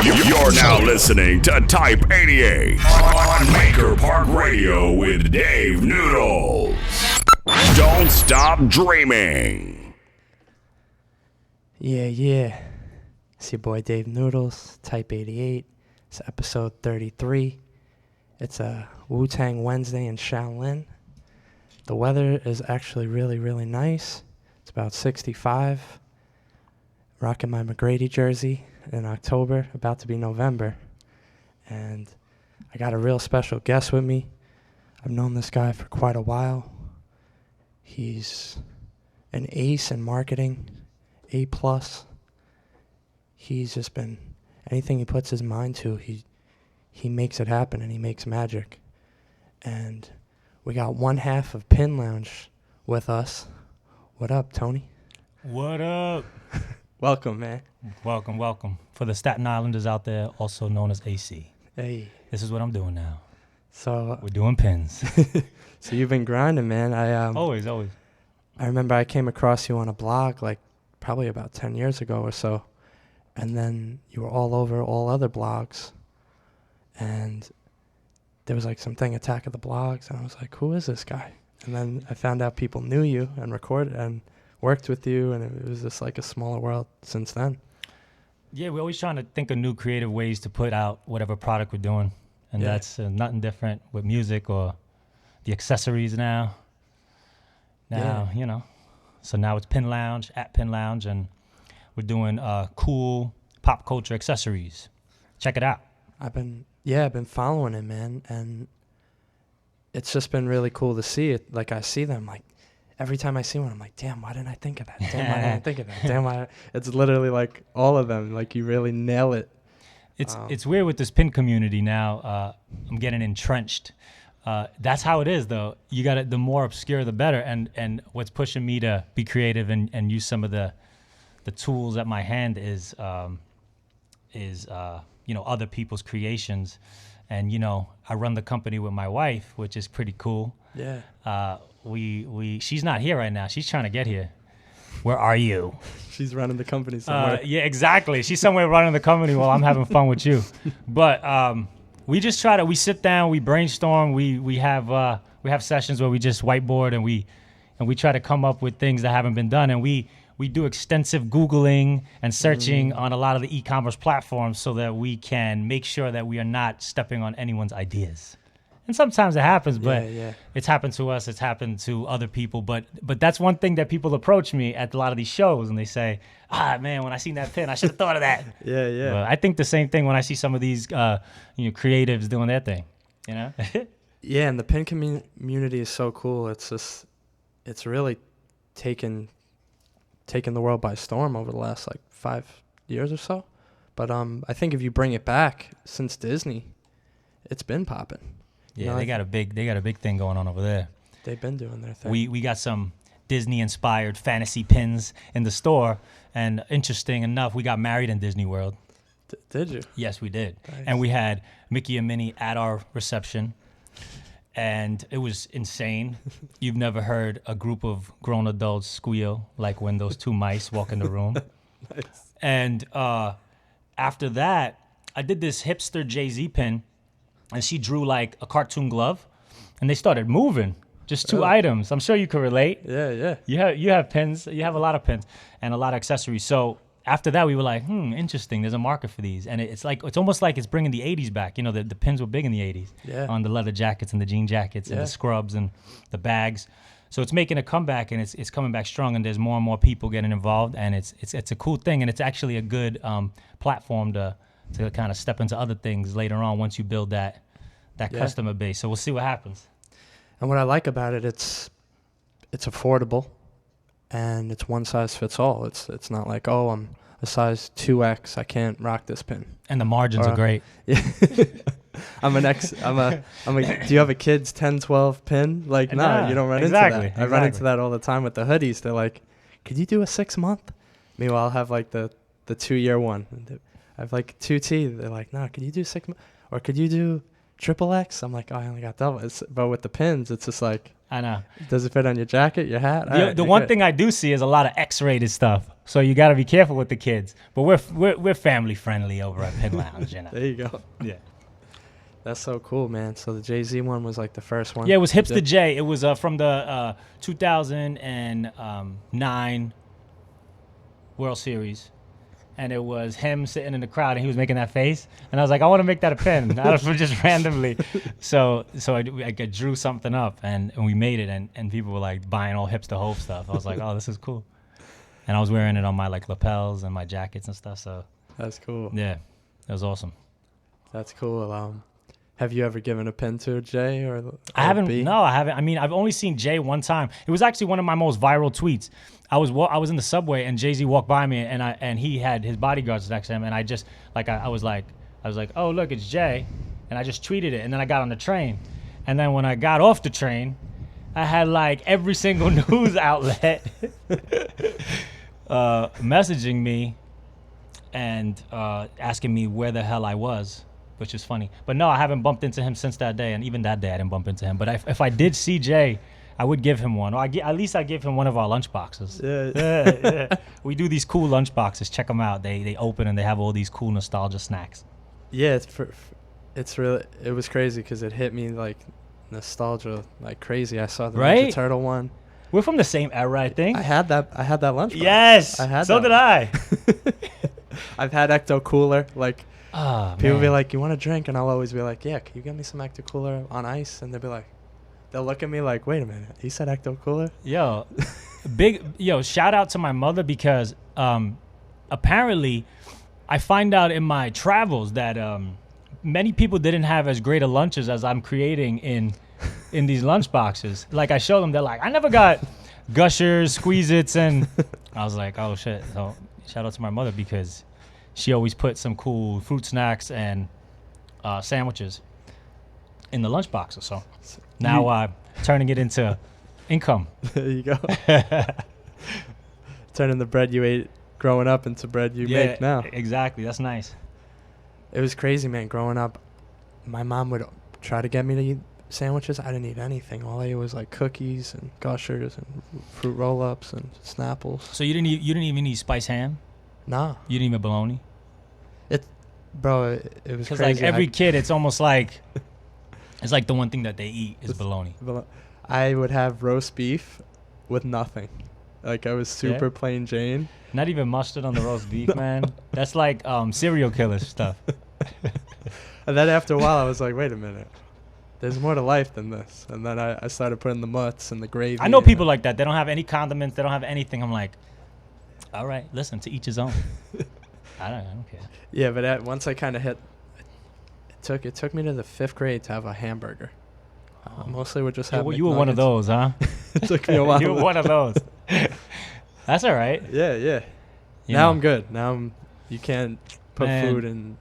You're now listening to Type 88 on Maker Park Radio with Dave Noodles. Don't stop dreaming. Yeah. It's your boy Dave Noodles, Type 88. It's episode 33. It's a Wu-Tang Wednesday in Shaolin. The weather is actually really nice. It's about 65. Rocking my McGrady jersey in October, about to be November. And I got a real special guest with me. I've known this guy for quite a while. He's an ace in marketing, A+. He's just been, anything he puts his mind to, he makes it happen, and he makes magic. And we got one half of Pin Lounge with us. What up, Tony? What up? Welcome, man. Welcome. For the Staten Islanders out there, also known as AC. Hey. This is what I'm doing now. So we're doing pins. So you've been grinding, man. Always. I remember I came across you on a blog like probably about 10 years ago or so. And then you were all over all other blogs. And there was like something, Attack of the Blogs, and I was like, who is this guy? And then I found out people knew you and recorded and worked with you, and it was just like a smaller world since then. Yeah, we're always trying to think of new creative ways to put out whatever product we're doing. And that's nothing different with music or the accessories now. You know. So now it's Pin Lounge, at Pin Lounge, and we're doing cool pop culture accessories. Check it out. I've been following it, man, and it's just been really cool to see it. Like, I see them, like, every time I see one, I'm like, damn, why didn't I think of that? Damn, why didn't I think of that? Damn, it's literally like all of them. Like, you really nail it. It's weird with this pin community now. I'm getting entrenched. That's how it is, though. You got it. The more obscure, the better. And what's pushing me to be creative and use some of the tools at my hand is other people's creations. And I run the company with my wife, which is pretty cool. Yeah. She's not here right now. She's trying to get here. Where are you? She's running the company somewhere. Yeah, exactly. She's somewhere running the company while I'm having fun with you. But we just we sit down, we brainstorm, we have sessions where we just whiteboard and we try to come up with things that haven't been done, and we do extensive Googling and searching on a lot of the e-commerce platforms so that we can make sure that we are not stepping on anyone's ideas. And sometimes it happens, but it's happened to us. It's happened to other people. But that's one thing that people approach me at a lot of these shows, and they say, man, when I seen that pin, I should have thought of that. Yeah. But I think the same thing when I see some of these creatives doing their thing, Yeah, and the pin community is so cool. It's really taken the world by storm over the last like 5 years or so. But I think if you bring it back since Disney, it's been popping. Yeah, they got a big thing going on over there. They've been doing their thing. We got some Disney-inspired fantasy pins in the store, and interesting enough, we got married in Disney World. Did you? Yes, we did. Nice. And we had Mickey and Minnie at our reception, and it was insane. You've never heard a group of grown adults squeal like when those two mice walk in the room. Nice. And after that, I did this hipster Jay-Z pin, and she drew like a cartoon glove, and they started moving. Just two items. I'm sure you can relate. Yeah. You have pins. You have a lot of pins and a lot of accessories. So after that, we were like, interesting. There's a market for these, and it's almost like it's bringing the '80s back. The pins were big in the '80s. Yeah. On the leather jackets and the jean jackets and the scrubs and the bags. So it's making a comeback, and it's coming back strong. And there's more and more people getting involved, and it's a cool thing, and it's actually a good platform to kind of step into other things later on once you build that customer base. So we'll see what happens. And what I like about it, it's affordable, and it's one size fits all. It's not like, I'm a size 2X, I can't rock this pin. And the margins are great. Yeah. Do you have a kid's 10, 12 pin? Like, no, you don't run into that. I run into that all the time with the hoodies. They're like, could you do a 6-month? Meanwhile, I'll have like the 2-year one. I have like 2T. They're like, no, could you do 6 months? Or could you do XXX? I'm like, I only got double. But with the pins, it's just like, I know. Does it fit on your jacket, your hat? The one thing I do see is a lot of X-rated stuff, so you got to be careful with the kids. But we're family friendly over at Pin Lounge, you know. There you go. Yeah. That's so cool, man. So the Jay-Z one was like the first one? Yeah, it was Hipster J. It was from the 2009 World Series. And it was him sitting in the crowd, and he was making that face. And I was like, I want to make that a pin, just randomly. So I drew something up, and we made it, and people were like buying all Hipster Hope stuff. I was like, oh, this is cool. And I was wearing it on my like lapels and my jackets and stuff. So that's cool. Yeah, it was awesome. That's cool. Have you ever given a pin to Jay or I haven't. B? No, I haven't. I mean, I've only seen Jay one time. It was actually one of my most viral tweets. I was in the subway, and Jay-Z walked by me, and he had his bodyguards next to him, and I just I was like, oh look, it's Jay, and I just tweeted it, and then I got on the train, and then when I got off the train, I had like every single news outlet messaging me and asking me where the hell I was, which is funny. But no, I haven't bumped into him since that day, and even that day I didn't bump into him. But if I did see Jay, I would give him one, or at least I give him one of our lunch boxes. Yeah. We do these cool lunch boxes. Check them out. They open and they have all these cool nostalgia snacks. Yeah, it was crazy because it hit me like nostalgia like crazy. I saw the Ninja Turtle one. We're from the same era, I think. I had that lunch box. Yes, I had. So did I. I've had Ecto Cooler. Like people man. be like, "You want a drink?" And I'll always be like, "Yeah, can you get me some Ecto Cooler on ice?" And they'll be like. They'll look at me like, wait a minute, he said Ecto Cooler? Shout out to my mother because apparently I find out in my travels that many people didn't have as great a lunches as I'm creating in these lunch boxes. Like I show them, they're like, I never got Gushers, Squeeze-Its, and I was like, oh shit. So shout out to my mother because she always put some cool fruit snacks and sandwiches in the lunch boxes. So now I'm turning it into income. There you go. Turning the bread you ate growing up into bread you make now. Exactly. That's nice. It was crazy, man. Growing up, my mom would try to get me to eat sandwiches. I didn't eat anything. All I ate was like cookies and Gushers and fruit roll-ups and Snapples. So you didn't even eat spice ham? Nah. You didn't eat bologna? It was crazy. Because like every kid, it's almost like it's like the one thing that they eat is bologna. I would have roast beef with nothing. Like I was super plain Jane. Not even mustard on the roast beef, man. That's like serial killer stuff. And then after a while, I was like, wait a minute. There's more to life than this. And then I started putting the mutts and the gravy. I know people like that. They don't have any condiments. They don't have anything. I'm like, all right, listen, to each his own. I don't care. Yeah, but once I kind of hit, it took me to the 5th grade to have a hamburger. Mostly would just have. Well, you were one of those, huh? It took me a while. You were one of those. That's all right. Yeah. Now I'm good. You can't put food in. You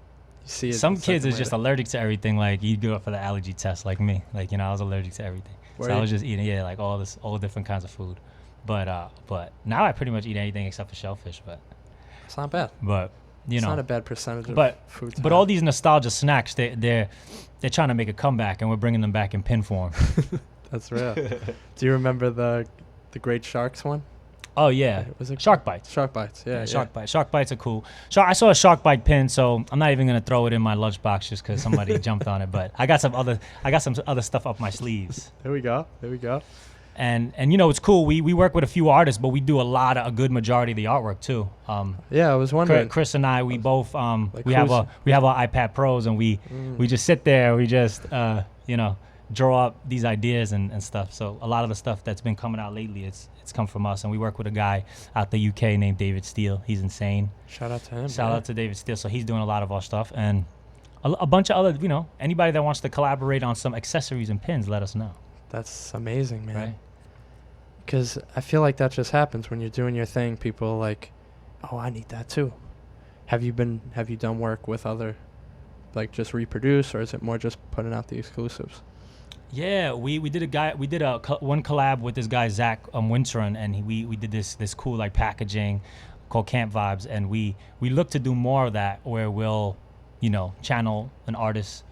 see it. Some kids is just allergic to everything. Like you go up for the allergy test, like me. Like I was allergic to everything. So I was just eating like all different kinds of food. But now I pretty much eat anything except for shellfish. But it's not bad. But it's not a bad percentage of food. But all these nostalgia snacks, they're trying to make a comeback, and we're bringing them back in pin form. That's real. Do you remember the Great Sharks one? Oh yeah, Was it Shark Bites? Shark Bites, yeah. Shark Bites. Shark Bites are cool. I saw a Shark Bite pin, so I'm not even gonna throw it in my lunchbox just because somebody jumped on it. But I got some other stuff up my sleeves. There we go. And it's cool. We work with a few artists, but we do a good majority of the artwork too. Yeah, I was wondering. Chris and I, we both we have our iPad Pros, and we just sit there. We just draw up these ideas and stuff. So a lot of the stuff that's been coming out lately, it's come from us. And we work with a guy out the UK named David Steele. He's insane. Shout out to him. Shout out to David Steele. So he's doing a lot of our stuff, and a bunch of other, anybody that wants to collaborate on some accessories and pins, let us know. That's amazing, man. Right? Because I feel like that just happens when you're doing your thing. People are like, oh, I need that too. Have you done work with other, like just reproduce, or is it more just putting out the exclusives? Yeah, we did one collab with this guy Zach Wintrun, and we did this cool like packaging called Camp Vibes, and we look to do more of that where we'll channel an artist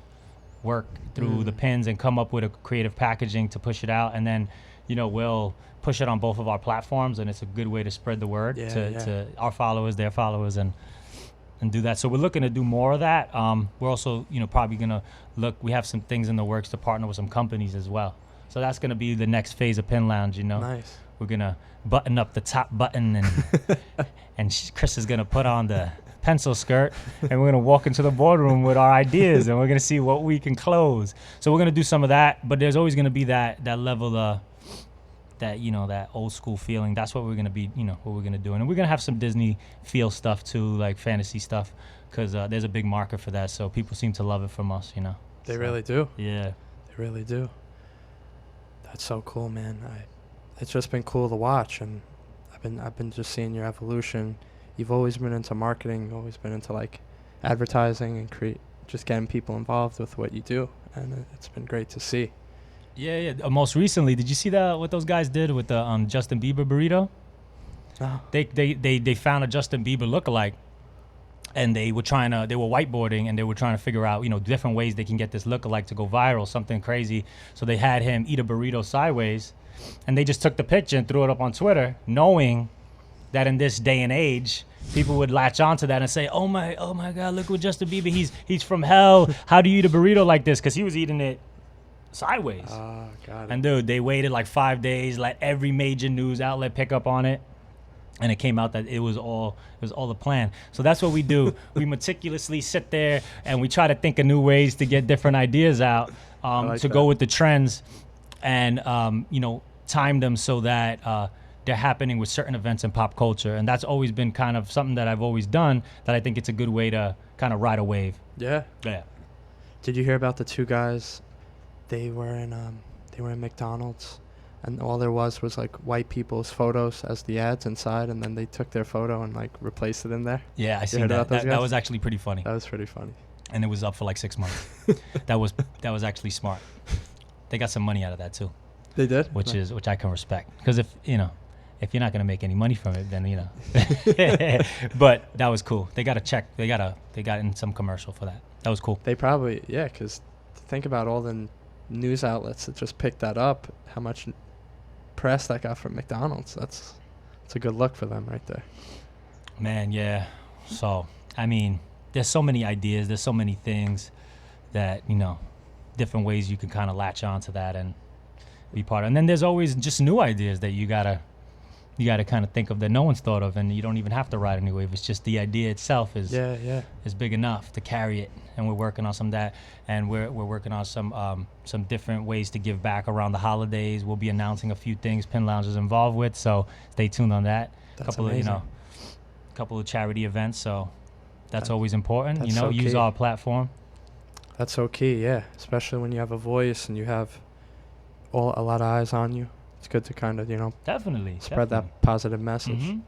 work through the pins and come up with a creative packaging to push it out, and then we'll push it on both of our platforms, and it's a good way to spread the word to our followers, their followers, and do that. So we're looking to do more of that. We're also probably gonna we have some things in the works to partner with some companies as well. So that's gonna be the next phase of Pin Lounge. Nice. We're gonna button up the top button, and and Chris is gonna put on the pencil skirt, and we're gonna walk into the boardroom with our ideas, and we're gonna see what we can close. So we're gonna do some of that, but there's always gonna be that level of that old school feeling. That's what we're gonna be, what we're gonna do, and we're gonna have some Disney feel stuff too, like fantasy stuff, because there's a big market for that. So people seem to love it from us, They really do. Yeah, they really do. That's so cool, man. It's just been cool to watch, and I've been just seeing your evolution. You've always been into marketing, always been into like advertising and just getting people involved with what you do, and it's been great to see. Yeah. Most recently, did you see what those guys did with the Justin Bieber burrito? No. They found a Justin Bieber lookalike, and they were whiteboarding, and they were trying to figure out different ways they can get this lookalike to go viral, something crazy. So they had him eat a burrito sideways, and they just took the picture and threw it up on Twitter, knowing that in this day and age, people would latch onto that and say, "Oh my God, look what Justin Bieber, he's from hell. How do you eat a burrito like this?" Because he was eating it sideways. Got it. And dude, they waited like 5 days, let every major news outlet pick up on it, and it came out that it was all a plan. So that's what we do. We meticulously sit there and we try to think of new ways to get different ideas out, to go with the trends, and time them so that they're happening with certain events in pop culture. And that's always been kind of something that I've always done, that I think it's a good way to kind of ride a wave. Yeah. Did you hear about the two guys? They were in McDonald's, and all there was like white people's photos as the ads inside, and then they took their photo and like replaced it in there. Yeah, I seen that. That was actually pretty funny. That was pretty funny. And it was up for like 6 months. That was actually smart. They got some money out of that too. They did, which I can respect, because if you're not gonna make any money from it, then But that was cool. They got a check. They got in some commercial for that. That was cool. They probably, because think about all the news outlets that just picked that up, how much press that got from McDonald's. That's a good look for them right there. Man, yeah. So I mean, there's so many ideas, there's so many things that different ways you can kind of latch on to that and be part of. And then there's always just new ideas that you gotta kind of think of that no one's thought of, and you don't even have to ride a new wave. It's just the idea itself is big enough to carry it. And we're working on some of that, and we're working on some different ways to give back around the holidays. We'll be announcing a few things Pin Lounge is involved with, so stay tuned on that. That's amazing. Couple of charity events, so that's always important. That's so use key. our platform. That's so key, yeah. Especially when you have a voice and you have a lot of eyes on you. It's good to kind of definitely spread that positive message. Mm-hmm.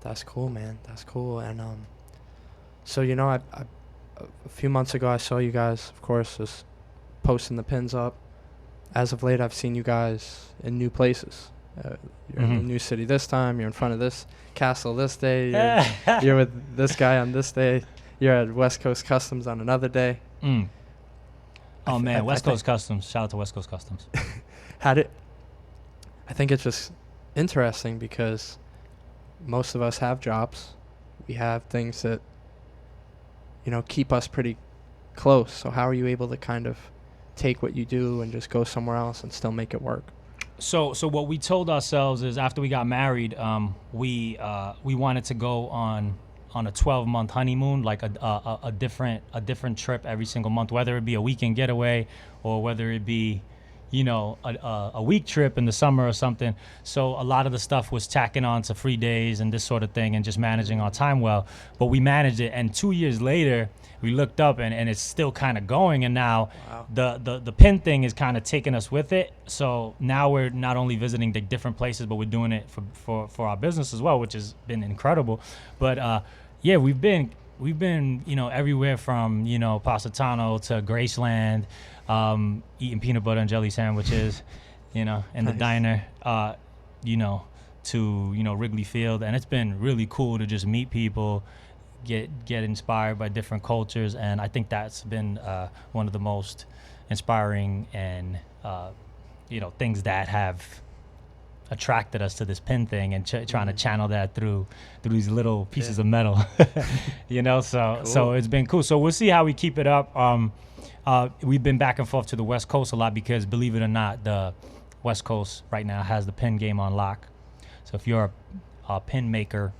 That's cool, man. That's cool. And so I a few months ago I saw you guys, of course, just posting the pins up. As of late, I've seen you guys in new places. You're in a new city this time. You're in front of this castle this day. You're with this guy on this day. You're at West Coast Customs on another day. Oh man, West Coast Customs. Shout out to West Coast Customs. I think it's just interesting because most of us have jobs. We have things that keep us pretty close. So how are you able to kind of take what you do and just go somewhere else and still make it work? So what we told ourselves is, after we got married, we wanted to go on a 12-month honeymoon, like a different trip every single month, whether it be a weekend getaway or whether it be a week trip in the summer or something. So a lot of the stuff was tacking on to free days and this sort of thing and just managing our time well. But we managed it, and 2 years later, we looked up and it's still kind of going. And now the pin thing is kind of taking us with it. So now we're not only visiting the different places, but we're doing it for our business as well, which has been incredible. But we've been everywhere from Positano to Graceland, eating peanut butter and jelly sandwiches, in the diner, to Wrigley Field, and it's been really cool to just meet people, get inspired by different cultures, and I think that's been one of the most inspiring and things that have attracted us to this pin thing, and trying to channel that through these little pieces of metal. So it's been cool. So we'll see how we keep it up. We've been back and forth to the West Coast a lot because, believe it or not, the West Coast right now has the pin game on lock. So if you're a pin maker,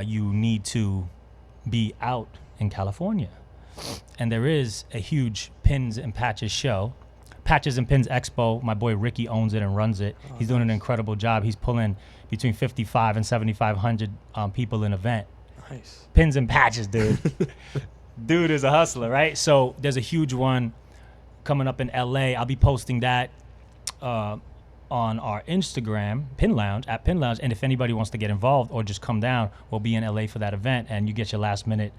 you need to be out in California. And there is a huge Pins and Patches show. Patches and Pins Expo. My boy Ricky owns it and runs it. He's doing an incredible job. He's pulling between 55 and 7,500 people in event. Nice. Pins and Patches, dude. Dude is a hustler, right? So there's a huge one coming up in LA. I'll be posting that on our Instagram, Pin Lounge, at Pin Lounge. And if anybody wants to get involved or just come down, we'll be in LA for that event, and you get your last minute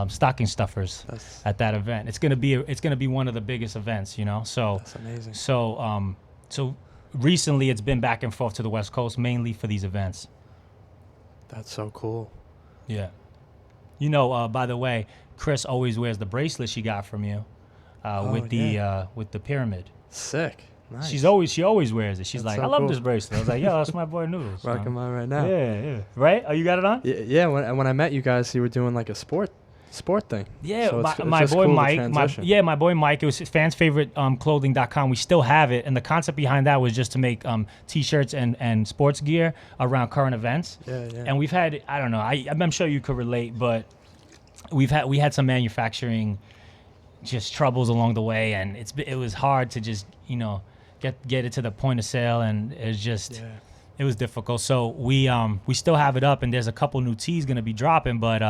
stocking stuffers at that event. It's gonna be one of the biggest events, So that's amazing. So recently it's been back and forth to the West Coast, mainly for these events. That's so cool. Yeah. By the way, Chris always wears the bracelet she got from you with the pyramid. Sick. Nice. She always wears it. She's like, so I love cool. this bracelet. I was like, yo, that's my boy Noodles. Rocking mine right now. Yeah. Right? Oh, you got it on? Yeah. When I met you guys, you were doing like a sport thing. Yeah, So my just boy cool, the Mike. transition. My boy Mike. It was fans' favorite clothing.com. We still have it, and the concept behind that was just to make t-shirts and sports gear around current events. Yeah. And we've had, I don't know, I'm sure you could relate, but we had some manufacturing just troubles along the way, and it was hard to just get it to the point of sale, and it's just it was difficult. So we still have it up, and there's a couple new tees gonna be dropping, but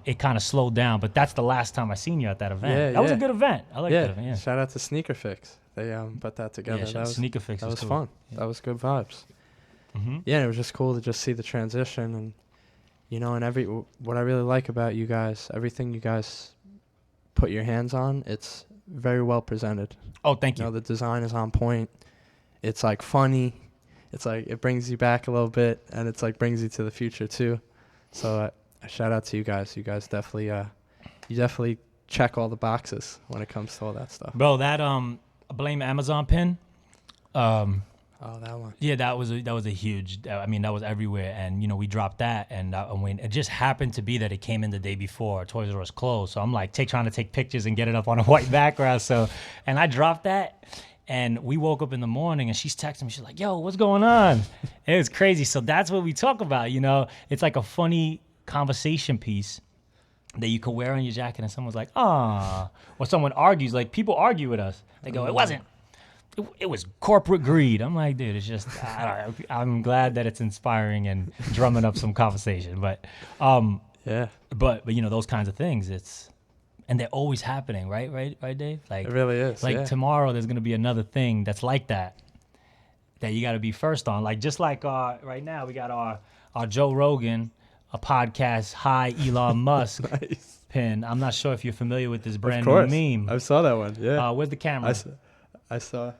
it kind of slowed down. But that's the last time I seen you at that event. Yeah, that was a good event. I like that event. Yeah. Shout out to Sneaker Fix. They put that together. Yeah, that was Sneaker Fix. That was cool. fun. Yeah. That was good vibes. Mm-hmm. Yeah, and it was just cool to just see the transition, and and what I really like about you guys, everything you guys put your hands on, it's very well presented. Oh, thank you. The design is on point. It's like funny. It's like it brings you back a little bit, and it's like brings you to the future too. So shout out to you guys. You guys definitely check all the boxes when it comes to all that stuff. Bro, that Blame Amazon pin. Oh, that one. Yeah, that was a huge. I mean, that was everywhere, and we dropped that, and when it just happened to be that it came in the day before Toys R Us closed, so I'm like trying to take pictures and get it up on a white background. So, and I dropped that, and we woke up in the morning, and she's texting me. She's like, "Yo, what's going on?" It was crazy. So that's what we talk about. It's like a funny conversation piece that you could wear on your jacket, and someone's like, "Ah," or someone argues. Like people argue with us. They go, "It wasn't. It was corporate greed." I'm like, dude, it's just, I'm glad that it's inspiring and drumming up some conversation. But, Yeah. but those kinds of things, and they're always happening, right, Dave? Like, It really is. like yeah. tomorrow, there's gonna be another thing that's like that you got to be first on. Like just like right now, we got our Joe Rogan, a podcast, Hi Elon Musk Nice. pin. I'm not sure if you're familiar with this brand Of course. new meme. I saw that one. Yeah. Where's the camera? I saw.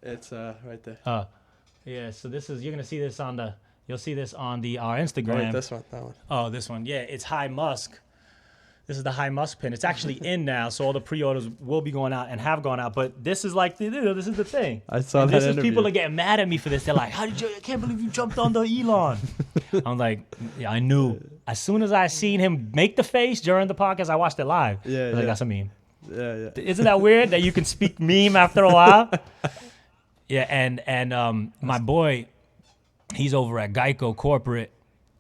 It's right there. Yeah, so you're gonna see this you'll see this on our Instagram. Oh, wait, this one, that one. Oh, this one. Yeah, it's Hi Musk. This is the Hi Musk pin. It's actually in now, so all the pre-orders will be going out and have gone out. But this is like this is the thing. I saw and that this interview. is people are getting mad at me for this. They're like, I can't believe you jumped on the Elon. I'm like, yeah, I knew. As soon as I seen him make the face during the podcast, I watched it live. Yeah, I was yeah. like, that's a meme. Yeah. Isn't that weird that you can speak meme after a while? Yeah, and my boy, he's over at Geico Corporate,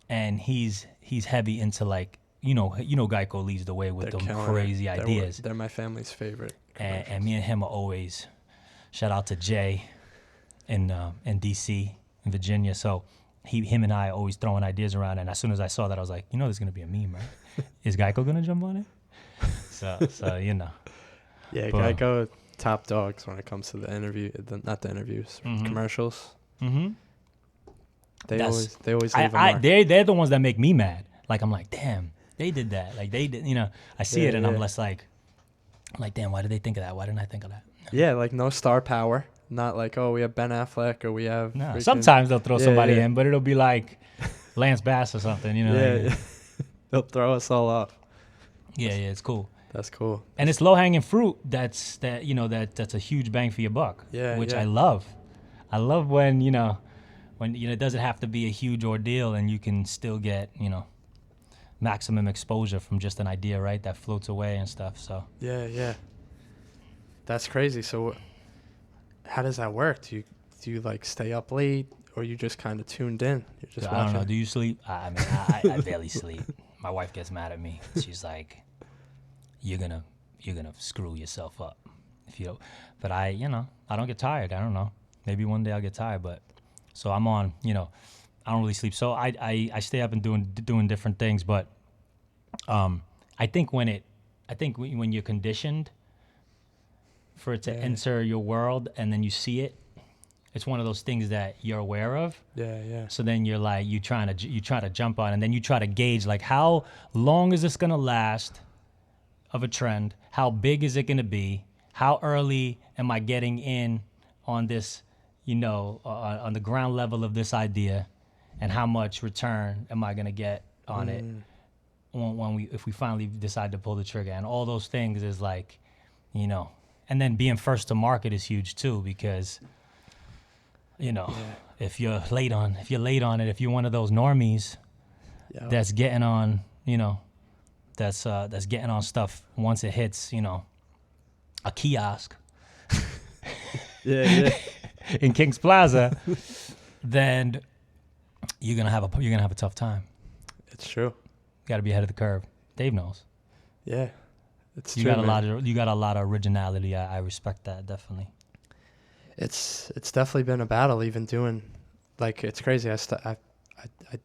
and he's heavy into like Geico leads the way with They're them killing crazy it. ideas. They're my family's favorite. And me and him are always, shout out to Jay in DC, in Virginia. So him and I are always throwing ideas around. And as soon as I saw that, I was like, there's going to be a meme, right? Is Geico going to jump on it? So Yeah, But- Geico, top dogs when it comes to the interview, not the interviews, commercials. Mm-hmm. They That's- always leave a mark. They're the ones that make me mad. Like, I'm like, damn, they did that. Like, they did, I see Yeah, it and I'm yeah. less like, damn, why did they think of that? Why didn't I think of that? Yeah, like no star power. Not like, oh, we have Ben Affleck or we have. No, freaking- sometimes they'll throw Yeah, somebody yeah. in, but it'll be like, Lance Bass or something, you know. Yeah, Like, they'll throw us all off. yeah, it's cool. That's cool. And it's low hanging fruit. That's a huge bang for your buck. Yeah, which yeah. I love. I love when it doesn't have to be a huge ordeal and you can still get maximum exposure from just an idea, right? That floats away and stuff. So Yeah. That's crazy. So, how does that work? Do you like stay up late, or you just kind of tuned in? You're just I don't know. watching? Do you sleep? I mean, I barely sleep. My wife gets mad at me. She's like, "You're gonna screw yourself up if you." But I don't get tired. I don't know. Maybe one day I'll get tired. But so I'm on. I don't really sleep. So I stay up and doing different things. But I think when you're conditioned for it to enter your world and then you see it, it's one of those things that you're aware of. Yeah. So then you're like, you try to jump on, and then you try to gauge like how long is this gonna last of a trend? How big is it gonna be? How early am I getting in on this, on the ground level of this idea, and how much return am I gonna get on it if we finally decide to pull the trigger? And all those things is like, and then being first to market is huge too, because if you're late on it, if you're one of those normies that's getting on, that's getting on stuff once it hits, a kiosk Yeah. in Kings Plaza, then you're gonna have a tough time. It's true. You got to be ahead of the curve. Dave knows. Yeah. It's You true. got a man. you got a lot of originality. I respect that definitely. It's definitely been a battle, even doing, like, it's crazy. I've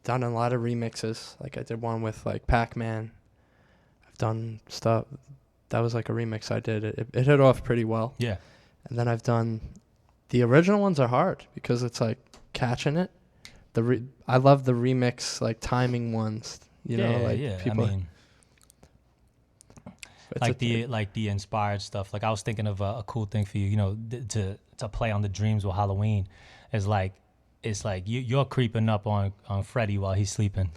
done a lot of remixes. Like, I did one with, like, Pac-Man. I've done stuff. That was, like, a remix I did. It hit off pretty well. Yeah. And then I've done, the original ones are hard because it's, like, catching it. I love the remix, like, timing ones. People. I mean, like the inspired stuff. Like I was thinking of a cool thing for you, to play on the dreams with Halloween. It's like you're creeping up on Freddy while he's sleeping.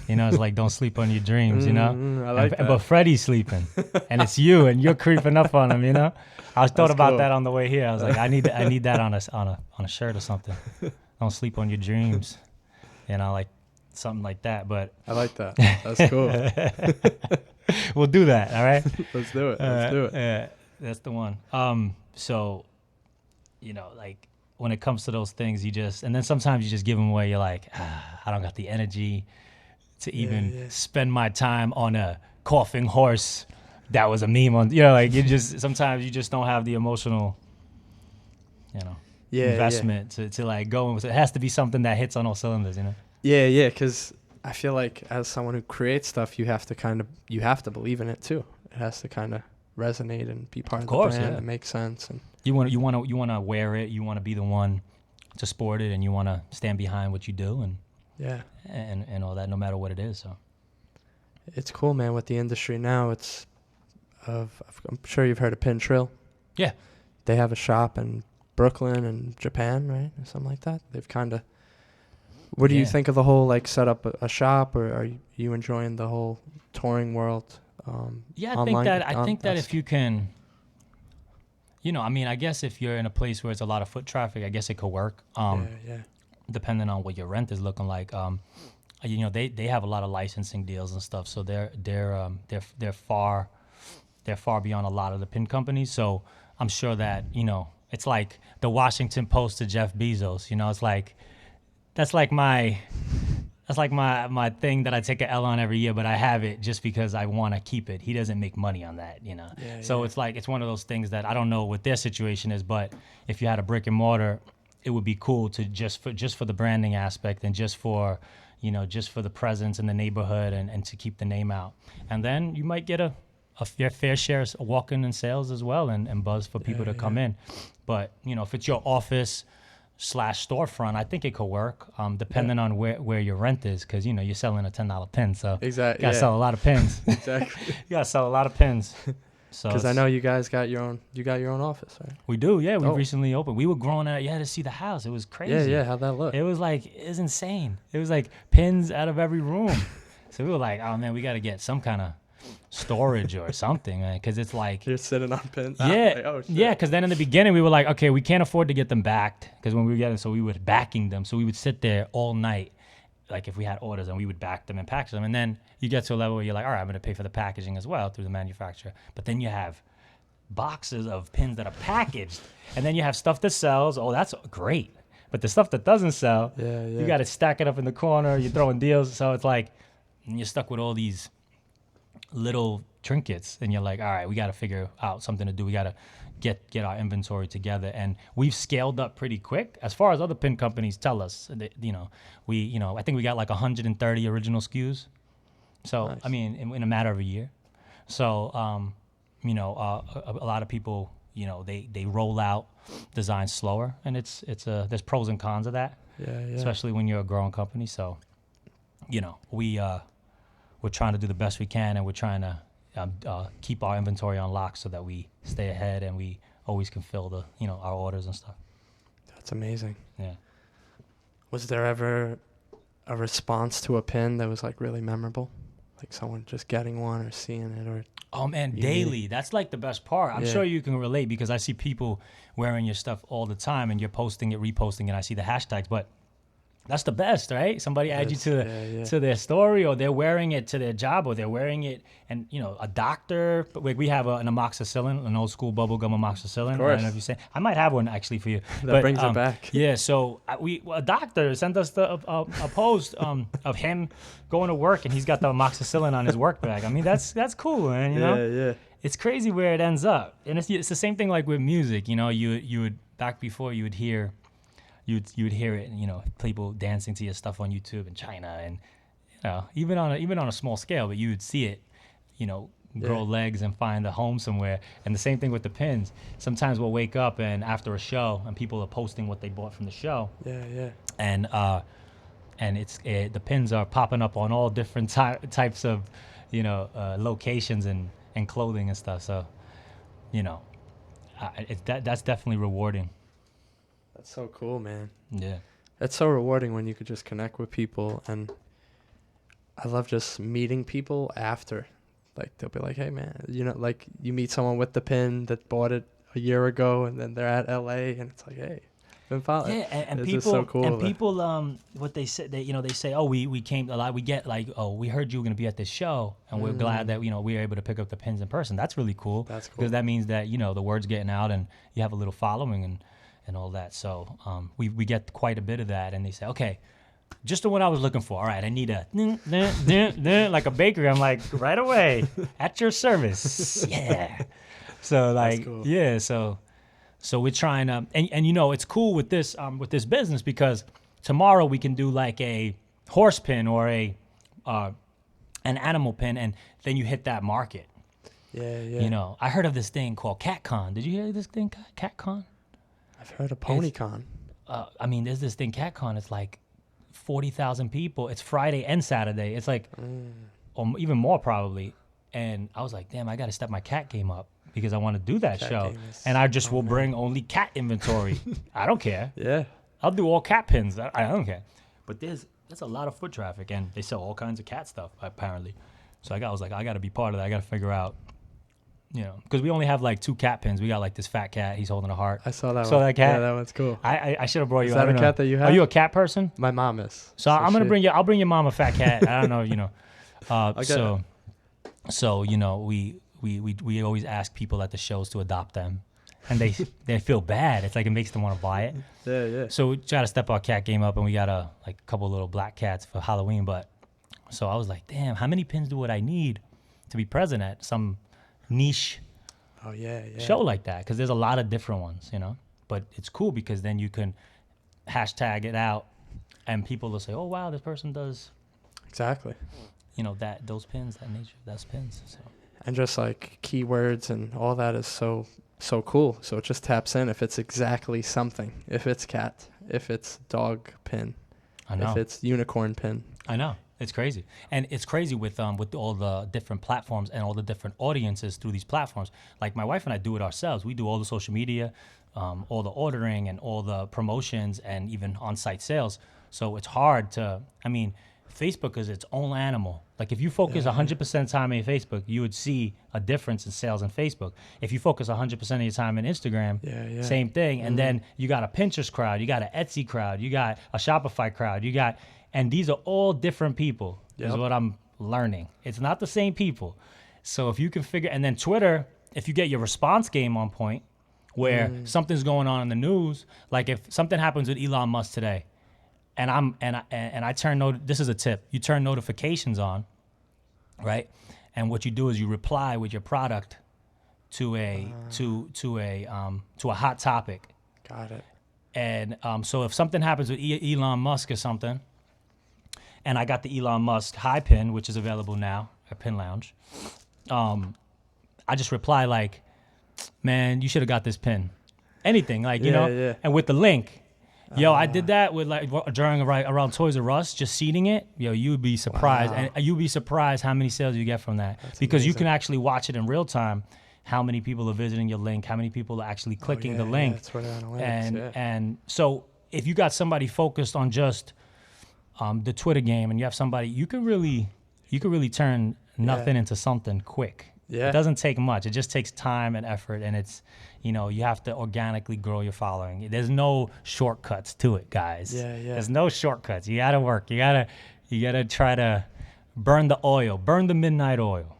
It's like, don't sleep on your dreams. I like that. But Freddy's sleeping, and it's you, and you're creeping up on him. I was thought about cool. that on the way here. I was like, I need that on a shirt or something. Don't sleep on your dreams, like something like that. But I like that. That's cool. we'll do that. All right. Let's do it. That's the one. So, like when it comes to those things, and then sometimes you just give them away. You're like, I don't got the energy to even spend my time on a coughing horse. That was a meme on, sometimes you just don't have the emotional, investment to like go. It has to be something that hits on all cylinders, Yeah, because I feel like as someone who creates stuff, you have to believe in it too. It has to kind of resonate and be part of the brand and make sense. And you want to wear it. You want to be the one to sport it, and you want to stand behind what you do, and all that, no matter what it is. So it's cool, man. With the industry now, I'm sure you've heard of Pin Trill. Yeah, they have a shop in Brooklyn and Japan, right, or something like that. They've kind of. What do you think of the whole, like, set up a shop, or are you enjoying the whole touring world? I think that if you can, I guess if you're in a place where it's a lot of foot traffic, I guess it could work. Depending on what your rent is looking like. They have a lot of licensing deals and stuff, so they're far beyond a lot of the pin companies. So I'm sure that it's like the Washington Post to Jeff Bezos. It's like. That's like my thing that I take an L on every year, but I have it just because I want to keep it. He doesn't make money on that, So it's like, it's one of those things that I don't know what their situation is, but if you had a brick and mortar, it would be cool to just for the branding aspect and just for the presence in the neighborhood and to keep the name out. And then you might get a fair share of walk-in and sales as well and buzz for people to come in. But, if it's your office /storefront, I think it could work, depending on where your rent is, because you're selling a $10 pin, so exactly, you gotta sell a lot of pins. Exactly, you gotta sell a lot of pins. So Because I know you guys got your own office, right? we do. Yeah, we Oh. recently opened. We were growing out. You had to see the house. It was crazy. Yeah. How'd that look? It was insane. It was like pins out of every room. So we were like, oh man, we got to get some kind of storage or something, man, because it's like, You're sitting on pins. yeah, Like, oh, shit. yeah. Because then in the beginning we were like, okay, we can't afford to get them backed because when we were getting, so we were backing them, so we would sit there all night, like if we had orders and we would back them and package them, and then you get to a level where you're like, all right, I'm going to pay for the packaging as well through the manufacturer, but then you have boxes of pins that are packaged, and then you have stuff that sells. Oh, that's great. But the stuff that doesn't sell, Yeah. you got to stack it up in the corner. You're throwing deals, so it's like you're stuck with all these little trinkets, and you're like, all right, we got to figure out something to do. We got to get our inventory together, and we've scaled up pretty quick as far as other pin companies tell us. That, I think we got like 130 original SKUs. So Nice. I mean, in a matter of a year. So a lot of people, they roll out designs slower, and it's there's pros and cons of that, Yeah. especially when you're a growing company. So, we're trying to do the best we can, and we're trying to keep our inventory on lock so that we stay ahead and we always can fill the our orders and stuff. That's amazing. Yeah. Was there ever a response to a pin that was like really memorable? Like someone just getting one or seeing it, or Oh man, You daily. That's like the best part. I'm Yeah. sure you can relate because I see people wearing your stuff all the time, and you're posting it, reposting it. I see the hashtags, but that's the best, right? Somebody adds you to their story, or they're wearing it to their job, or they're wearing it, and a doctor. But we have an amoxicillin, an old school bubblegum amoxicillin. I course. don't know if you say. I might have one actually for you. That brings it back. Yeah, so a doctor sent us a post of him going to work, and he's got the amoxicillin on his work bag. I mean, that's cool, man. You know, Yeah. it's crazy where it ends up, and it's the same thing like with music. You would back before you would hear it, and people dancing to your stuff on YouTube in China, and even on a small scale, but you would see it, grow legs and find a home somewhere. And the same thing with the pins. Sometimes we'll wake up and after a show, and people are posting what they bought from the show, Yeah. and the pins are popping up on all different types of locations and clothing and stuff. So that's definitely rewarding. That's so cool, man. Yeah. It's so rewarding when you could just connect with people, and I love just meeting people after. Like they'll be like, "Hey, man," like you meet someone with the pin that bought it a year ago, and then they're at LA, and it's like, "Hey, been following." Yeah, and It's people, just so cool. and people, what they say, they say, oh, we came a lot. We get like, oh, we heard you were gonna be at this show, and we're glad that we were able to pick up the pins in person. That's really cool. That's cool. Because that means that the word's getting out, and you have a little following and all that. So we get quite a bit of that, and they say, okay, just the one I was looking for. All right, I need a like a bakery. I'm like, right away, at your service. Yeah. So like, cool. yeah. So we're trying to, and it's cool with this business because tomorrow we can do like a horse pin or an animal pin, and then you hit that market. Yeah. I heard of this thing called CatCon. Did you hear this thing, CatCon? I've heard of PonyCon. There's this thing, CatCon. It's like 40,000 people. It's Friday and Saturday. It's like, or even more probably. And I was like, damn, I got to step my cat game up because I want to do that Cat show. game is- And I just will bring only cat inventory. I don't care. Yeah. I'll do all cat pins. I don't care. But there's a lot of foot traffic, and they sell all kinds of cat stuff apparently. So I was like, I got to be part of that. I got to figure out, because we only have like 2 cat pins. We got like this fat cat. He's holding a heart. I saw that Saw one. that cat? Yeah, that one's cool. I should have brought you. Is I that a don't know. cat that you Are have? you a cat person? My mom is. So I'm gonna she- bring you. I'll bring your mom a fat cat. I don't know. Okay. So we always ask people at the shows to adopt them, and they feel bad. It's like it makes them want to buy it. Yeah. So we try to step our cat game up, and we got a couple little black cats for Halloween. But so I was like, damn, how many pins would I need to be present at some niche Oh yeah. show like that? Because there's a lot of different ones, But it's cool because then you can hashtag it out, and people will say, oh wow, this person does, Exactly. those pins, that nature, that's pins. So And just like keywords and all that is so cool. So it just taps in if it's exactly something. If it's cat, if it's dog pin, I know, if it's unicorn pin. I know. It's crazy, and it's crazy with all the different platforms and all the different audiences through these platforms. Like my wife and I do it ourselves. We do all the social media, all the ordering, and all the promotions, and even on-site sales. So it's hard to. I mean, Facebook is its own animal. Like if you focus 100% of the time in Facebook, you would see a difference in sales on Facebook. If you focus 100% of your time in Instagram, same thing. And then you got a Pinterest crowd, you got an Etsy crowd, you got a Shopify crowd, and these are all different people, is what I'm learning. It's not the same people. So if you can figure, and then Twitter, if you get your response game on point, where something's going on in the news, like if something happens with Elon Musk today, and I turn this is a tip. You turn notifications on, right? And what you do is you reply with your product to a hot topic. Got it. And so if something happens with Elon Musk or something, and I got the Elon Musk high pin, which is available now at Pin Lounge, I just reply like, man, you should have got this pin. Anything, like, you know? Yeah. And with the link, yo, I did that with like during around Toys R Us, just seeding it. Yo, you'd be surprised. Wow. And you'd be surprised how many sales you get from that. Because you can actually watch it in real time. How many people are visiting your link? How many people are actually clicking the link? Yeah, Twitter analytics, and so if you got somebody focused on just the Twitter game, and you have somebody, you could really turn nothing into something quick. Yeah. It doesn't take much. It just takes time and effort, and it's, you know, you have to organically grow your following. There's no shortcuts to it, guys. Yeah. There's no shortcuts. You gotta work. You gotta try to burn the midnight oil.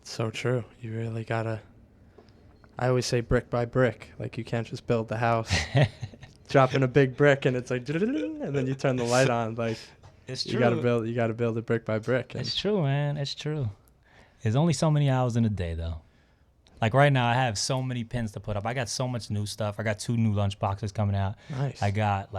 So true. You really gotta. I always say brick by brick. Like you can't just build the house, drop in a big brick, and it's like, and then you turn the light on. Like It's true. You gotta build it brick by brick. It's true, man. It's true. There's only so many hours in a day, though. Like right now, I have so many pins to put up. I got so much new stuff. I got 2 new lunch boxes coming out. Nice. I got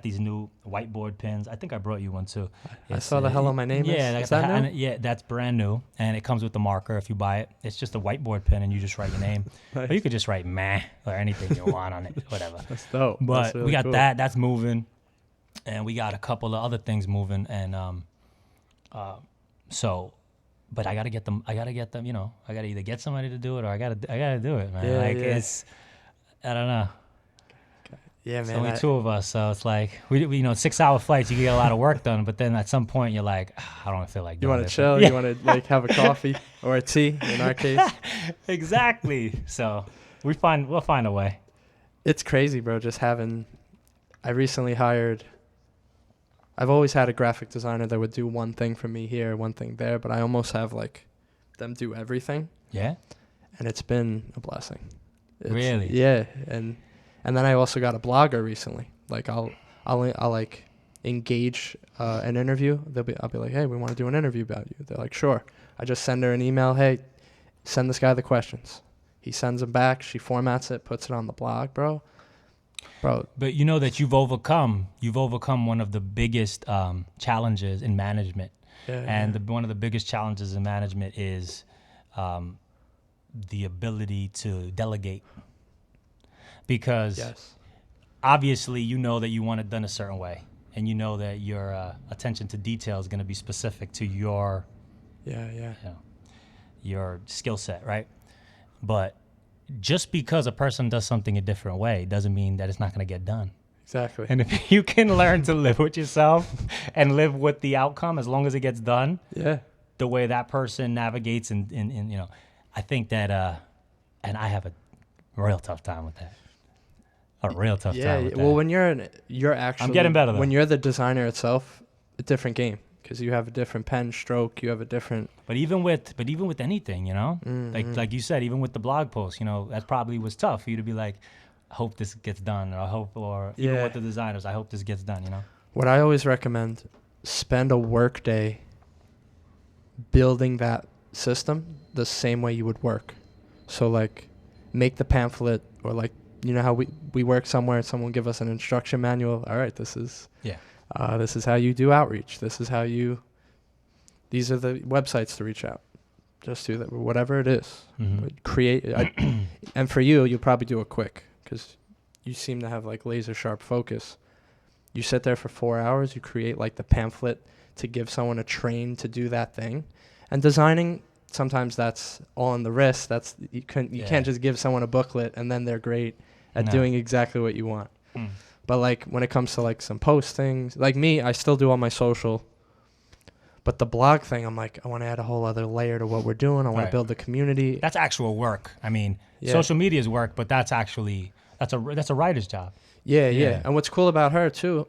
these new whiteboard pins. I think I brought you one too. I saw the Hello My Name Is that new? Yeah, that's brand new, and it comes with the marker if you buy it. It's just a whiteboard pen, and you just write your name. Nice. Or you could just write meh or anything you want on it, whatever. That's dope. But That's really we got cool. that. That's moving, and we got a couple of other things moving, and so. But I gotta get them. You know, I gotta either get somebody to do it, or I gotta do it, man. It's, I don't know. Yeah, It's man. only 2 of us, so it's like we 6-hour flights. You get a lot of work done, but then at some point you're like, I don't feel like. You want to chill? Yeah. You want to like have a coffee or a tea? In our case, Exactly. So we'll find a way. it's crazy, bro. Just having. I recently hired. I've always had a graphic designer that would do one thing for me here, one thing there, but I almost have like them do everything, Yeah. and it's been a blessing. Really? Yeah, and then I also got a blogger recently. Like I'll like engage an interview. I'll be like, hey, we want to do an interview about you. They're like, sure. I just send her an email. Hey, send this guy the questions. He sends them back. She formats it, puts it on the blog, bro. But you know that you've overcome one of the biggest challenges in management. One of the biggest challenges in management is the ability to delegate. Because obviously you know that you want it done a certain way, and you know that your attention to detail is going to be specific to your your skill set, right? But just because a person does something a different way doesn't mean that it's not going to get done. Exactly. And if you can learn to live with yourself and live with the outcome as long as it gets done, the way that person navigates and you know, I think that and I have a real tough time with that. A real tough time with that. Well, when you're actually I'm getting better though. When you're the designer itself, a different game. Because you have a different pen stroke, you have a different. But even with anything, you know, like you said, even with the blog post, you know, that probably was tough for you to be like, I hope this gets done, or even with the designers, I hope this gets done, you know. What I always recommend, spend a work day building that system the same way you would work. So like, make the pamphlet, or like, you know how we work somewhere, someone will give us an instruction manual. All right, this is how you do outreach. These are the websites to reach out. Just do that, whatever it is. Create, and for you'll probably do it quick because you seem to have like laser sharp focus. You sit there for 4 hours, you create like the pamphlet to give someone a train to do that thing. And designing, sometimes that's all on the wrist. That's you can't just give someone a booklet and then they're great at doing exactly what you want. But like when it comes to like some postings, like me, I still do all my social. But the blog thing, I'm like, I want to add a whole other layer to what we're doing. I want to build the community. That's actual work. I mean, social media is work, but that's actually that's a writer's job. Yeah. And what's cool about her too,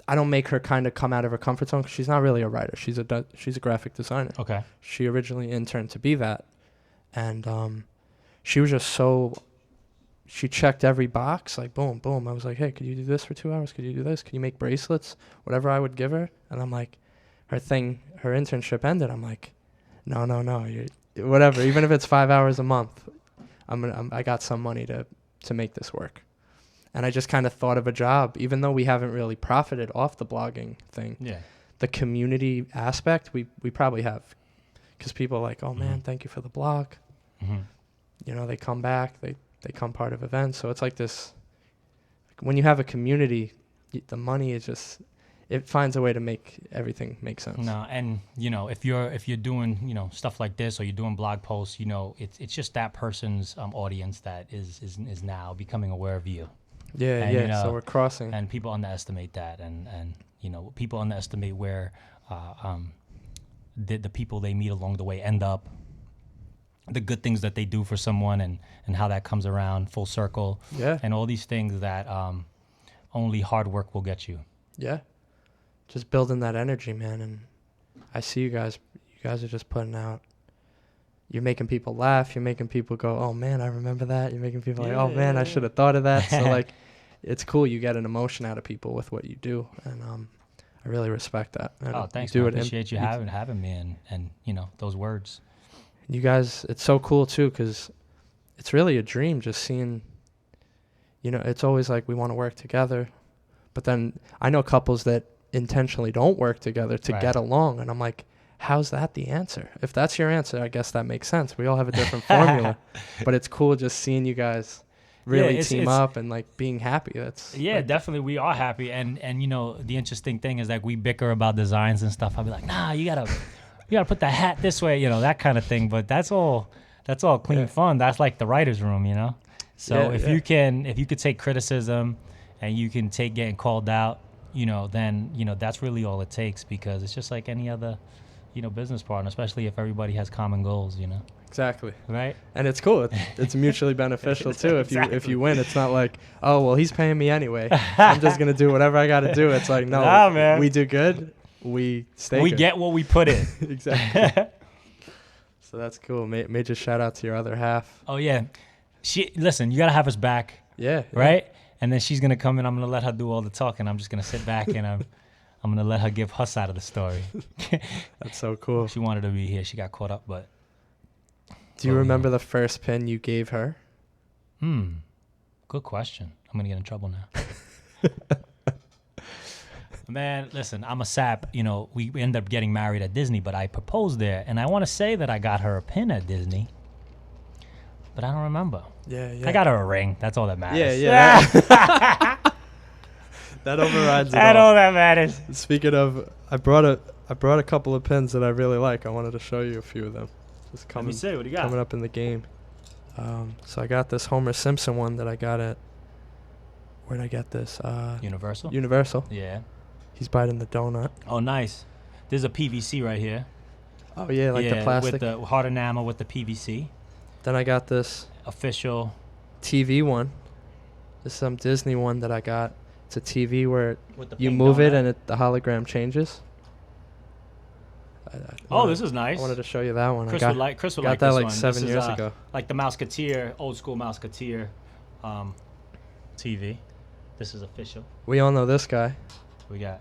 I don't make her kind of come out of her comfort zone because she's not really a writer. She's a graphic designer. Okay. She originally interned to be that, and she was just so. She checked every box, like boom, boom. I was like, hey, could you do this for 2 hours? Could you do this? Could you make bracelets? Whatever I would give her, and I'm like, her internship ended. I'm like, no, whatever. Even if it's 5 hours a month, I got some money to make this work. And I just kind of thought of a job, even though we haven't really profited off the blogging thing. Yeah. The community aspect, we probably have. Because people are like, oh, man, thank you for the blog. You know, they come back. They come part of events. So it's like this. When you have a community, the money is just, it finds a way to make everything make sense. No, and, you know, if you're doing, you know, stuff like this or you're doing blog posts, you know, it's just that person's audience that is now becoming aware of you. Yeah, and, you know, so we're crossing. And people underestimate that. And you know, people underestimate where the people they meet along the way end up, the good things that they do for someone and how that comes around full circle. Yeah. And all these things that only hard work will get you. Yeah. Just building that energy, man. And I see you guys are just putting out. You're making people laugh. You're making people go, oh, man, I remember that. You're making people like, oh, man, I should have thought of that. So, like, it's cool. You get an emotion out of people with what you do. And I really respect that. And thanks. I appreciate you having me and, you know, those words. You guys, it's so cool, too, because it's really a dream just seeing, you know, it's always like we want to work together. But then I know couples that intentionally don't work together to get along. And I'm like, how's that the answer? If that's your answer, I guess that makes sense. We all have a different formula, but it's cool just seeing you guys really team up and like being happy. That's definitely we are happy. And you know, the interesting thing is like we bicker about designs and stuff. I'll be like, nah, you gotta put the hat this way, you know, that kind of thing. But that's all clean fun. That's like the writer's room, you know? So if you could take criticism and you can take getting called out, you know, then, you know, that's really all it takes, because it's just like any other, you know, business partner, especially if everybody has common goals, you know. Exactly. Right. And it's cool. It's mutually beneficial too. If you win, it's not like, oh well, he's paying me anyway. I'm just gonna do whatever I got to do. It's like, no, man. We do good. We stay. We good. Get what we put in. Exactly. So that's cool. Major shout out to your other half. Oh yeah. Listen, you gotta have us back. Yeah. Right. Yeah. And then she's gonna come in. I'm gonna let her do all the talking. I'm just gonna sit back and I'm gonna let her give her side of the story. That's so cool. She wanted to be here. She got caught up, but. Do you remember the first pin you gave her? Good question. I'm gonna get in trouble now. Man, listen, I'm a sap. You know, we ended up getting married at Disney, but I proposed there, and I want to say that I got her a pin at Disney, but I don't remember. Yeah. I got her a ring. That's all that matters. Yeah. That overrides it all. That's all that matters. Speaking of, I brought a couple of pins that I really like. I wanted to show you a few of them. Just Let me see. What do you got? Coming up in the game. So I got this Homer Simpson one that I got at. Where'd I get this? Universal. Universal. Yeah. He's biting the donut. Oh, nice. There's a PVC right here. Oh yeah, like the plastic. With the hard enamel with the PVC. Then I got this official TV one. This is some Disney one that I got. It's a TV where you move it and the hologram changes. This is nice. I wanted to show you that one. Chris would like got that like one. 7 years ago. Like the Mouseketeer, old school Mouseketeer TV. This is official. We all know this guy. We got.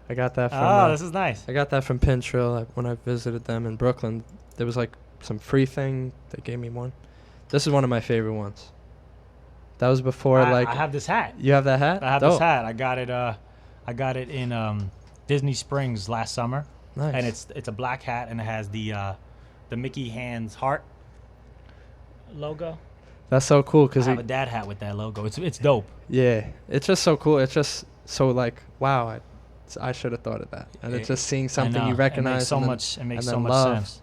I got that from. This is nice. I got that from Pintrill when I visited them in Brooklyn. There was like some free thing. They gave me one. This is one of my favorite ones. That was before I have this hat. You have that hat? I have this hat. I got it in Disney Springs last summer. Nice. And it's a black hat and it has the Mickey Hands heart logo. That's so cool because I have a dad hat with that logo. It's dope. Yeah, it's just so cool. It's just so like wow. I should have thought of that. And it's It- just seeing I something know. you recognize. It makes so and then, much. It makes and so then much love. sense.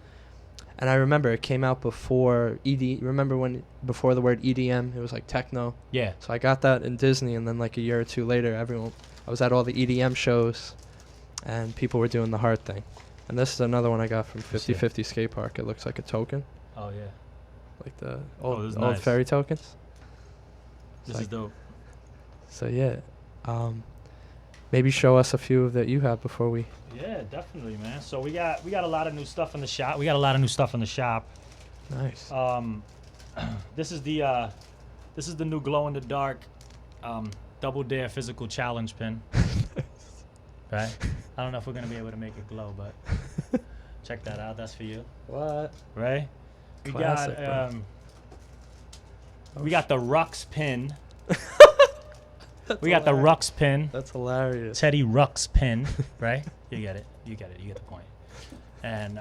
And I remember it came out before Remember when before the word EDM, it was like techno. Yeah. So I got that in Disney, and then like a year or two later, I was at all the EDM shows, and people were doing the heart thing. And this is another one I got from Let's see it. 50/50 Skate Park. It looks like a token, Oh yeah. like the Oh, this is old nice. fairy tokens. This like- is dope. So yeah, maybe show us a few that you have before we. Yeah, definitely, man. So we got a lot of new stuff in the shop. Nice. This is the new glow in the dark Double Dare physical challenge pin. Right? I don't know if we're gonna be able to make it glow, but check that out. That's for you, What? right? We Classic, bro. got we got the Rux pin. We got the Rux pin. That's hilarious. Teddy Rux pin, right? You get it. You get the point. And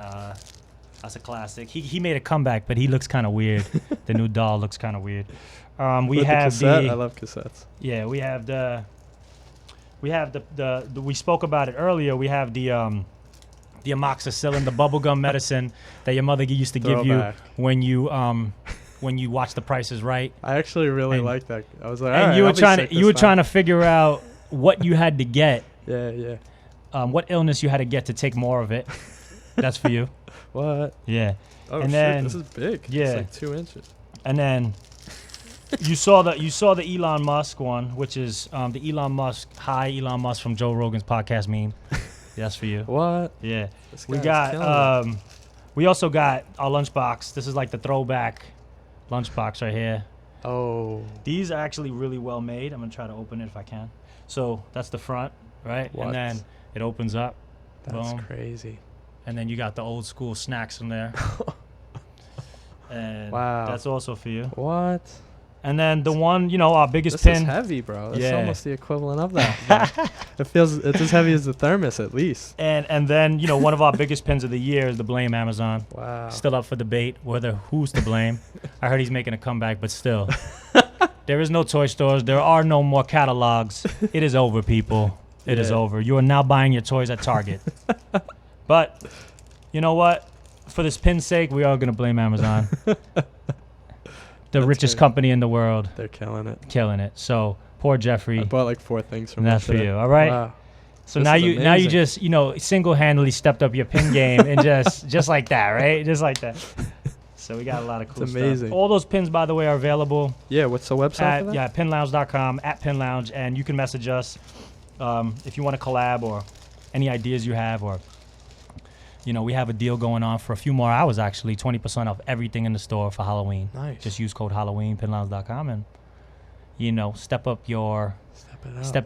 that's a classic. He made a comeback, but he looks kind of weird. The new doll looks kind of weird. We With have the cassette. the I love cassettes. yeah. We have the we spoke about it earlier. We have the amoxicillin, the bubblegum medicine that your mother used to give you Throwback. when you watch The Price is Right. I actually really And- like that. I was like, And you were trying to figure out what you had to get, Yeah, yeah. what illness you had to get to take more of it. That's for you. What? Yeah. Oh And shit! then- This is big. yeah. It's like 2 inches. And then you saw the Elon Musk one, which is the Elon Musk from Joe Rogan's podcast meme. That's for you. What? Yeah. This We guy's killing got we also got our lunchbox. This is like the throwback lunchbox right here. it. Oh. These are actually really well made. I'm gonna try to open it if I can. So that's the front, right? What? And then it opens up. That's Boom. crazy. And then you got the old school snacks in there. And Wow. that's also for you. What? And then the one, our biggest This pin. is heavy, bro. That's Yeah. almost the equivalent of that. It's as heavy as the thermos, at least. And then, one of our biggest pins of the year is the Blame Amazon. Wow. Still up for debate whether who's to blame. I heard he's making a comeback, but still. There is no toy stores. There are no more catalogs. It is over, people. It is Yeah. over. You are now buying your toys at Target. But you know what? For this pin's sake, we are going to blame Amazon. The That's richest good. company in the world, They're killing it. killing it. So poor I Jeffrey. bought like 4 things from That's them for today. you. All right. Wow. So This now is you amazing. just single-handedly stepped up your pin game and just like that, right? Just like that. So we got a lot of cool amazing. stuff. All those pins, by the way, are available Yeah, what's the website for at that? pinlounge.com @pinlounge, and you can message us if you want to collab or any ideas you have, or we have a deal going on for a few more hours actually, 20% off everything in the store for Halloween. Nice. Just use code Halloween pinlounge.com and step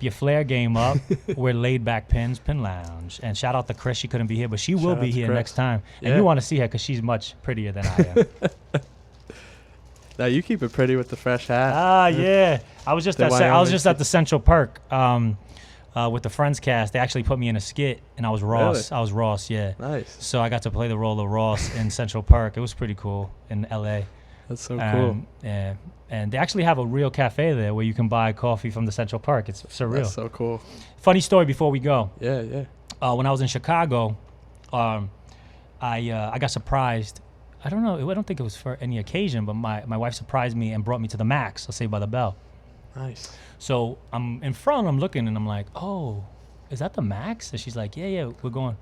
your flair game up. We're laid back pins, Pin Lounge. And shout out to Chris. She couldn't be here, but she will Shout be out to here Chris. next time. And Yeah. you want to see her because she's much prettier than I am. Now you keep it pretty with the fresh hat. Yeah. I was just The at Wyoming the Central Park with the Friends cast. They actually put me in a skit, and I was Ross. Really? I was Ross, yeah. Nice. So I got to play the role of Ross in Central Park. It was pretty cool in L.A. That's so cool. Yeah. And they actually have a real cafe there where you can buy coffee from the Central Park. It's surreal. That's so cool. Funny story before we go. Yeah, yeah. When I was in Chicago, I got surprised. I don't think it was for any occasion, but my wife surprised me and brought me to the Max, Saved by the Bell. Nice. So I'm in front, I'm looking, and I'm like, oh, is that the Max? And she's like, yeah, we're going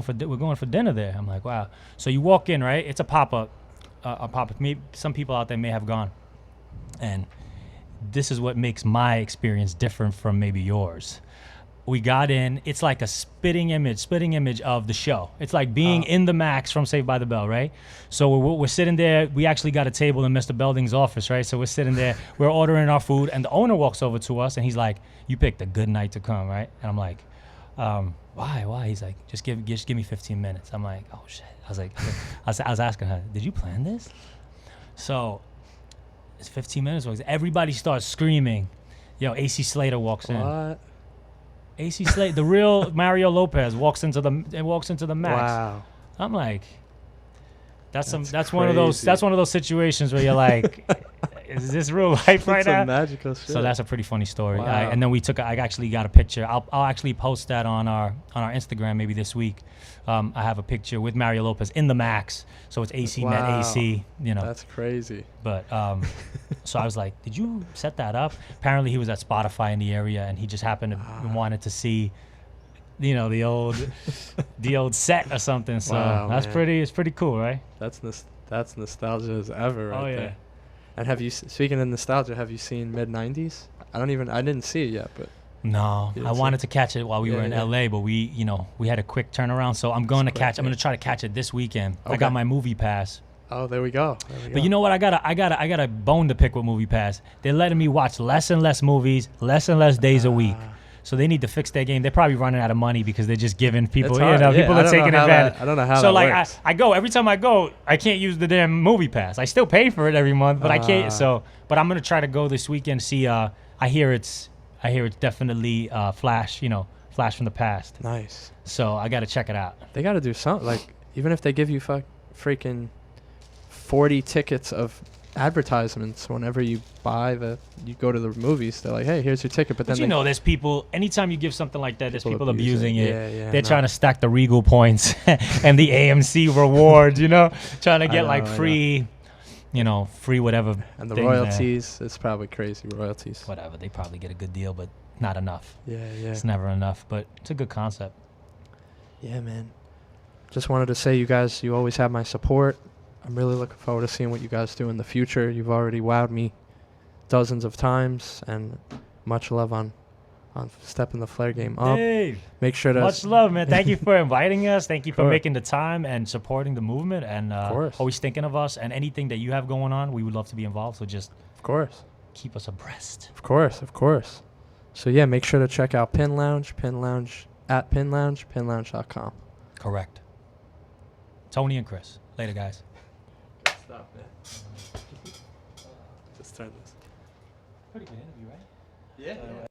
for dinner there. I'm like, wow. So you walk in, right? It's a pop-up. Maybe some people out there may have gone, and this is what makes my experience different from maybe yours. We got in. It's like a spitting image of the show. It's like being in the Max from Saved by the Bell, right? So we're sitting there. We actually got a table in Mr. Belding's office, right? So we're sitting there. We're ordering our food, and the owner walks over to us, and he's like, "You picked a good night to come, right?" And I'm like, "Why?" He's like, "Just give me 15 minutes." I'm like, "Oh shit!" I was asking her, "Did you plan this?" So it's 15 minutes. Everybody starts screaming. Yo, AC Slater walks in. What? AC Slater, the real Mario Lopez walks into the Max. Wow. I'm like, that's one crazy. of those situations where you're like, is this real life right That's now? some magical shit. So that's a pretty funny story. Wow. And then I actually got a picture. I'll actually post that on our Instagram maybe this week. I have a picture with Mario Lopez in the Max, so it's AC net Wow. AC. You know. That's crazy. But so I was like, did you set that up? Apparently he was at Spotify in the area, and he just happened to wanted to see, you know, the old set or something. So Wow, that's man. it's pretty cool, right? That's nostalgia as ever right Oh yeah. there. And have you, speaking of nostalgia, have you seen mid-90s? I didn't see it yet, but No, You I didn't see wanted it? to catch it while we Yeah, were in yeah. LA, but we had a quick turnaround. So I'm going to quick, catch. I'm yeah. going to try to catch it this weekend. I Okay. got my movie pass. oh, there we go. But you know what? I got a bone to pick with Movie Pass. They're letting me watch less and less movies, less and less days a week. So they need to fix their game. They're probably running out of money because they're just giving people, It's hard, yeah. people I are don't know taking how that- advantage. I don't know how So that like works. I go every time I go, I can't use the damn Movie Pass. I still pay for it every month, but I can't. So, but I'm gonna try to go this weekend. See, I hear it's definitely Flash. Flash from the past. Nice. So I got to check it out. They got to do something. Like, even if they give you freaking 40 tickets of advertisements whenever you you go to the movies, they're like, hey, here's your ticket. But But then there's people. Anytime you give something like that, there's people abuse abusing it. Yeah, yeah. They're trying to stack the Regal points and the AMC rewards, trying to I get know, like I know. free, free whatever. And the thing there. royalties, it's probably crazy royalties. Whatever. They probably get a good deal, but not enough. Yeah, yeah. It's never enough, but it's a good concept. Yeah, man. Just wanted to say, you always have my support. I'm really looking forward to seeing what you guys do in the future. You've already wowed me dozens of times, and much love on stepping the Flair game up. Dave, Make sure to much love, man. Thank you for inviting us. Thank you for Sure. making the time and supporting the movement and course. always thinking of us. And anything that you have going on, we would love to be involved. So just Of course. keep us abreast. Of course, of course. So yeah, make sure to check out Pin Lounge at Pin Lounge, pinlounge.com. Correct. Tony and Chris. Later, guys. Stop, man. Just turn this. Pretty good interview, right? Yeah.